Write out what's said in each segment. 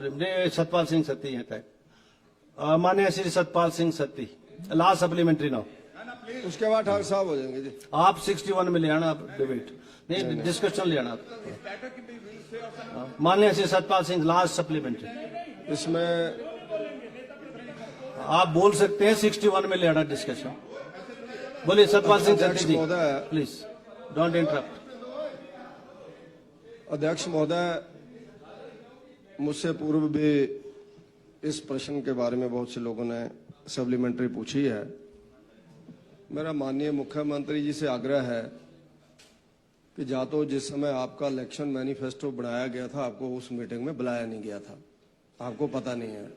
सतपाल सिंह सत्ती है तय। माननीय Shri Satpal Singh Satti, last supplementary now. उसके बाद ठाकुर साहब हो जाएंगे जी। आप 61 में ले आना, आप डिबेट नहीं डिस्कशन ले आना। माननीय श्री सतपाल सिंह, लास्ट सप्लीमेंट्री। इसमें आप बोल सकते हैं 61 में ले आना डिस्कशन। बोलिए Satpal Singh Satti ji, please don't interrupt. अध्यक्ष महोदय, मुझसे पूर्व भी इस प्रश्न के बारे में बहुत से लोगों ने सप्लीमेंट्री पूछी है। मेरा माननीय मुख्यमंत्री जी से आग्रह है कि या तो जिस समय आपका इलेक्शन मैनिफेस्टो बनाया गया था आपको उस मीटिंग में बुलाया नहीं गया था, आपको पता नहीं है।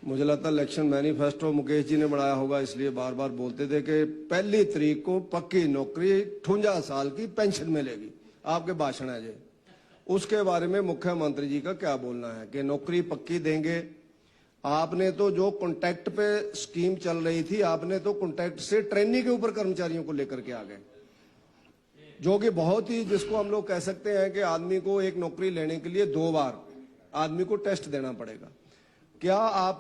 मुझे लगता है इलेक्शन मैनिफेस्टो मुकेश जी ने बनाया होगा, इसलिए बार बार बोलते थे कि 1 तारीख को पक्की नौकरी 58 साल की पेंशन मिलेगी। आपके भाषण है जी, उसके बारे में मुख्यमंत्री जी का क्या बोलना है कि नौकरी पक्की देंगे? आपने तो जो कॉन्ट्रैक्ट पे स्कीम चल रही थी, आपने तो कॉन्ट्रैक्ट से ट्रेनिंग के ऊपर कर्मचारियों को लेकर के आ गए, जो कि बहुत ही, जिसको हम लोग कह सकते हैं कि आदमी को एक नौकरी लेने के लिए 2 बार आदमी को टेस्ट देना पड़ेगा। क्या आप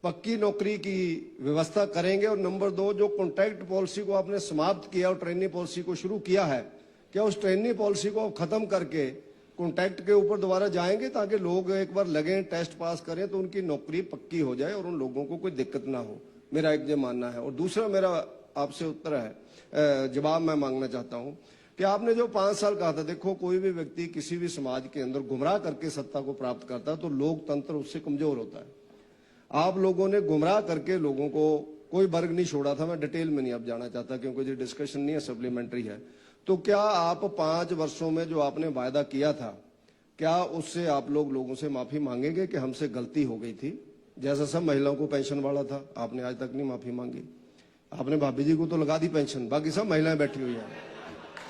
पक्की नौकरी की व्यवस्था करेंगे? और नंबर 2, जो कॉन्ट्रैक्ट पॉलिसी को आपने समाप्त किया और ट्रेनिंग पॉलिसी को शुरू किया है, क्या उस ट्रेनिंग पॉलिसी को खत्म करके कॉन्ट्रैक्ट के ऊपर दोबारा जाएंगे, ताकि लोग एक बार लगे टेस्ट पास करें तो उनकी नौकरी पक्की हो जाए और उन लोगों को कोई दिक्कत ना हो? मेरा एक ये मानना है। और दूसरा मेरा आपसे उत्तर है, जवाब मैं मांगना चाहता हूं कि आपने जो 5 साल कहा था, देखो कोई भी व्यक्ति किसी भी समाज के अंदर गुमराह करके सत्ता को प्राप्त करता है तो लोकतंत्र उससे कमजोर होता है। आप लोगों ने गुमराह करके लोगों को कोई वर्ग नहीं छोड़ा था। मैं डिटेल में नहीं अब जाना चाहता क्योंकि ये डिस्कशन नहीं है, सप्लीमेंट्री है। तो क्या आप 5 वर्षों में जो आपने वायदा किया था, क्या उससे आप लोगों से माफी मांगेंगे कि हमसे गलती हो गई थी? जैसा सब महिलाओं को पेंशन वाला था, आपने आज तक नहीं माफी मांगी। आपने भाभी जी को तो लगा दी पेंशन, बाकी सब महिलाएं बैठी हुई हैं,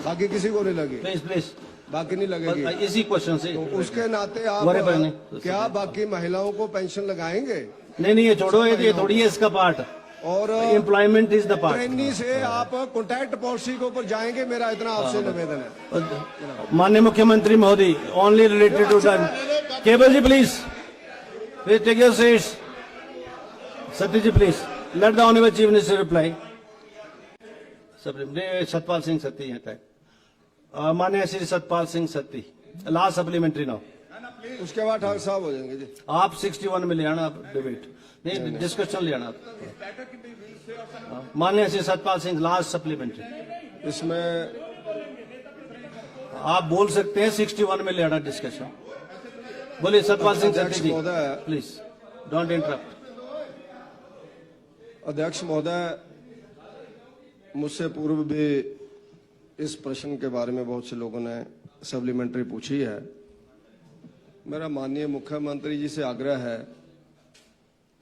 बाकी किसी को नहीं लगी। प्लीज बाकी नहीं लगेगी। इसी क्वेश्चन से तो उसके नाते आप क्या बाकी महिलाओं को पेंशन लगाएंगे? नहीं, ये छोड़ो, ये थोड़ी है इसका पार्ट, और employment is the part. Trainee से आप कॉन्ट्रैक्ट पॉलिसी के ऊपर जाएंगे, मेरा इतना आपसे निवेदन है। माननीय मुख्यमंत्री महोदय, only related to the cable ji, please take your seats. Satti ji please let the honourable chief minister reply. Satpal Singh Satti है तय। माननीय Shri Satpal Singh Satti, last supplementary now. उसके बाद ठाकुर साहब हो जाएंगे जी। आप 61 में ले आना, आप डिबेट नहीं डिस्कशन ले आना। माननीय श्री सतपाल सिंह, लास्ट सप्लीमेंट्री। इसमें आप बोल सकते हैं 61 में ले आना डिस्कशन। बोलिए Satpal Singh Satti ji, please don't interrupt. अध्यक्ष महोदय, मुझसे पूर्व भी इस प्रश्न के बारे में बहुत से लोगों ने सप्लीमेंट्री पूछी है। मेरा माननीय मुख्यमंत्री जी से आग्रह है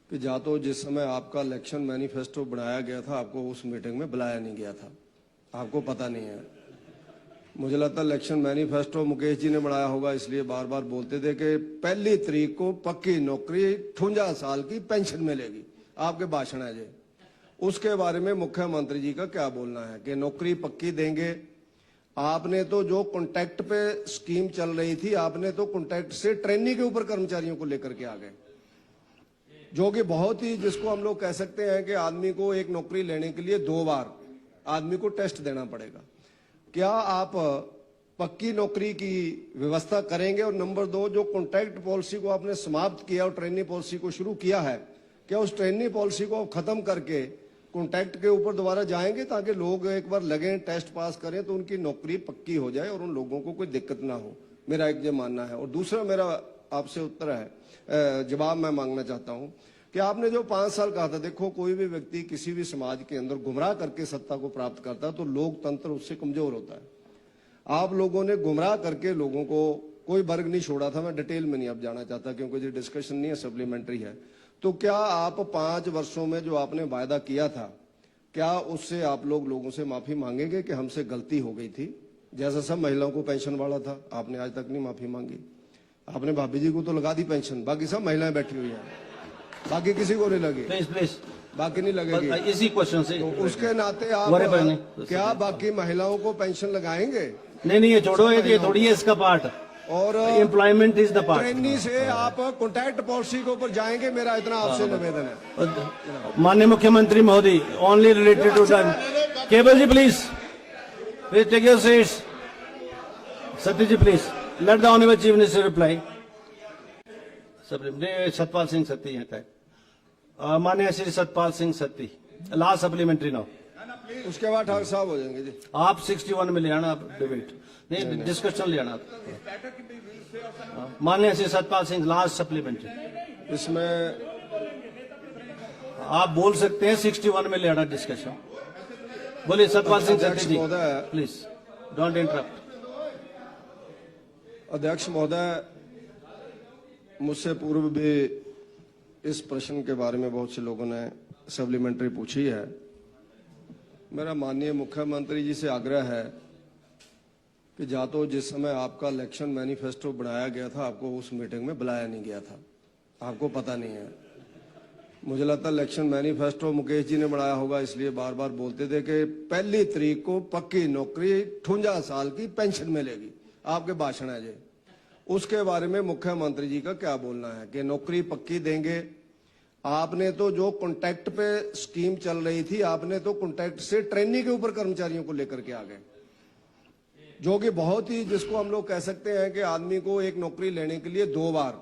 कि या तो जिस समय आपका इलेक्शन मैनिफेस्टो बनाया गया था आपको उस मीटिंग में बुलाया नहीं गया था, आपको पता नहीं है। मुझे लगता है इलेक्शन मैनिफेस्टो मुकेश जी ने बनाया होगा, इसलिए बार बार बोलते थे कि 1 तारीख को पक्की नौकरी 58 साल की पेंशन मिलेगी। आपके भाषण है जी, उसके बारे में मुख्यमंत्री जी का क्या बोलना है कि नौकरी पक्की देंगे? आपने तो जो कॉन्ट्रैक्ट पे स्कीम चल रही थी, आपने तो कॉन्ट्रैक्ट से ट्रेनिंग के ऊपर कर्मचारियों को लेकर के आ गए, जो कि बहुत ही, जिसको हम लोग कह सकते हैं कि आदमी को एक नौकरी लेने के लिए 2 बार आदमी को टेस्ट देना पड़ेगा। क्या आप पक्की नौकरी की व्यवस्था करेंगे? और नंबर 2, जो कॉन्ट्रैक्ट पॉलिसी को आपने समाप्त किया और ट्रेनिंग पॉलिसी को शुरू किया है, क्या उस ट्रेनिंग पॉलिसी को खत्म करके कॉन्ट्रैक्ट के ऊपर दोबारा जाएंगे, ताकि लोग एक बार लगे टेस्ट पास करें तो उनकी नौकरी पक्की हो जाए और उन लोगों को कोई दिक्कत ना हो? मेरा एक ये मानना है। और दूसरा मेरा आपसे उत्तर है, जवाब मैं मांगना चाहता हूं कि आपने जो 5 साल कहा था, देखो कोई भी व्यक्ति किसी भी समाज के अंदर गुमराह करके सत्ता को प्राप्त करता है तो लोकतंत्र उससे कमजोर होता है। आप लोगों ने गुमराह करके लोगों को कोई वर्ग नहीं छोड़ा था। मैं डिटेल में नहीं अब जाना चाहता क्योंकि ये डिस्कशन नहीं है, सप्लीमेंट्री है। तो क्या आप 5 वर्षों में जो आपने वायदा किया था, क्या उससे आप लोगों से माफी मांगेंगे कि हमसे गलती हो गई थी? जैसा सब महिलाओं को पेंशन वाला था, आपने आज तक नहीं माफी मांगी। आपने भाभी जी को तो लगा दी पेंशन, बाकी सब महिलाएं बैठी हुई हैं, बाकी किसी को नहीं लगी। प्लीज बाकी नहीं लगेगी। इसी क्वेश्चन से। तो उसके नाते आप क्या बाकी महिलाओं को पेंशन लगाएंगे? नहीं, ये छोड़ो, ये थोड़ी है इसका पार्ट, और employment is the part. Trainee से आप कॉन्ट्रैक्ट पॉलिसी के ऊपर जाएंगे, मेरा इतना आपसे निवेदन है। माननीय मुख्यमंत्री महोदय, only related to the cable ji please take your seats. Satya ji please let the honourable chief minister reply. Satpal Singh Satti यहाँ का माननीय Shri Satpal Singh Satti, last supplementary now. उसके बाद ठाकुर साहब हो जाएंगे जी। आप 61 में ले आना, आप डिबेट नहीं डिस्कशन ले आना। माननीय श्री सतपाल सिंह लास्ट सप्लीमेंट्री। इसमें आप बोल सकते हैं 61 में ले आना डिस्कशन। बोलिए सतपाल सिंह सत्ती जी महोदय, प्लीज डोंट इंटरप्ट। अध्यक्ष महोदय, मुझसे पूर्व भी इस प्रश्न के बारे में बहुत से लोगों ने सप्लीमेंट्री पूछी है। मेरा माननीय मुख्यमंत्री जी से आग्रह है कि या तो जिस समय आपका इलेक्शन मैनिफेस्टो बनाया गया था, आपको उस मीटिंग में बुलाया नहीं गया था, आपको पता नहीं है। मुझे लगता है इलेक्शन मैनिफेस्टो मुकेश जी ने बनाया होगा, इसलिए बार बार बोलते थे कि 1 तारीख को पक्की नौकरी 58 साल की पेंशन मिलेगी। आपके भाषण है जी, उसके बारे में मुख्यमंत्री जी का क्या बोलना है कि नौकरी पक्की देंगे? आपने तो जो कॉन्ट्रैक्ट पे स्कीम चल रही थी, आपने तो कॉन्ट्रैक्ट से ट्रेनिंग के ऊपर कर्मचारियों को लेकर के आ गए, जो कि बहुत ही, जिसको हम लोग कह सकते हैं कि आदमी को एक नौकरी लेने के लिए 2 बार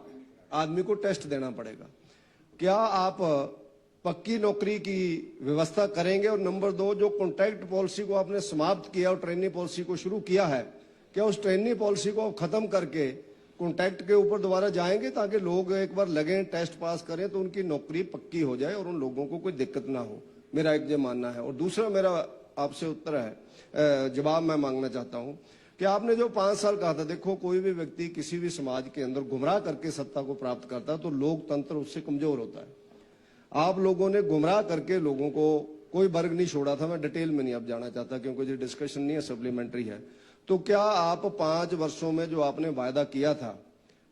आदमी को टेस्ट देना पड़ेगा। क्या आप पक्की नौकरी की व्यवस्था करेंगे? और नंबर 2, जो कॉन्ट्रैक्ट पॉलिसी को आपने समाप्त किया और ट्रेनिंग पॉलिसी को शुरू किया है, क्या उस ट्रेनिंग पॉलिसी को आप खत्म करके कॉन्ट्रैक्ट के ऊपर दोबारा जाएंगे, ताकि लोग एक बार लगें, टेस्ट पास करें तो उनकी नौकरी पक्की हो जाए और उन लोगों को कोई दिक्कत ना हो? मेरा एक ये मानना है। और दूसरा मेरा आपसे उत्तर है, जवाब मैं मांगना चाहता हूं कि आपने जो 5 साल कहा था, देखो कोई भी व्यक्ति किसी भी समाज के अंदर गुमराह करके सत्ता को प्राप्त करता है तो लोकतंत्र उससे कमजोर होता है। आप लोगों ने गुमराह करके लोगों को कोई वर्ग नहीं छोड़ा था। मैं डिटेल में नहीं अब जाना चाहता क्योंकि ये डिस्कशन नहीं है, सप्लीमेंट्री है। तो क्या आप 5 वर्षों में जो आपने वायदा किया था,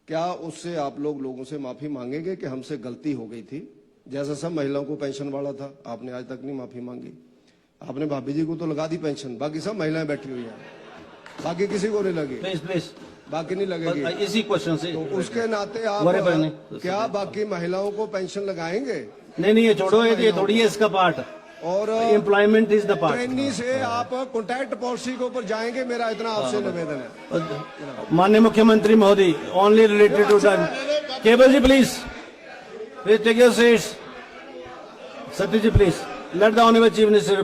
क्या उससे आप लोगों से माफी मांगेंगे कि हमसे गलती हो गई थी? जैसा सब महिलाओं को पेंशन वाला था, आपने आज तक नहीं माफी मांगी। आपने भाभी जी को तो लगा दी पेंशन, बाकी सब महिलाएं बैठी हुई हैं, बाकी किसी को नहीं लगी। प्लीज प्लीज बाकी नहीं लगेगी। इसी क्वेश्चन से तो उसके नाते आप क्या बाकी महिलाओं को पेंशन लगाएंगे? नहीं ये छोड़ो, ये थोड़ी है इसका पार्ट। और employment is the part. Trainee से आप कॉन्ट्रैक्ट पॉलिसी के ऊपर जाएंगे, मेरा इतना आपसे निवेदन है। माननीय मुख्यमंत्री महोदय, only related to the cable ji please take your seats. Satya ji please let the honourable chief minister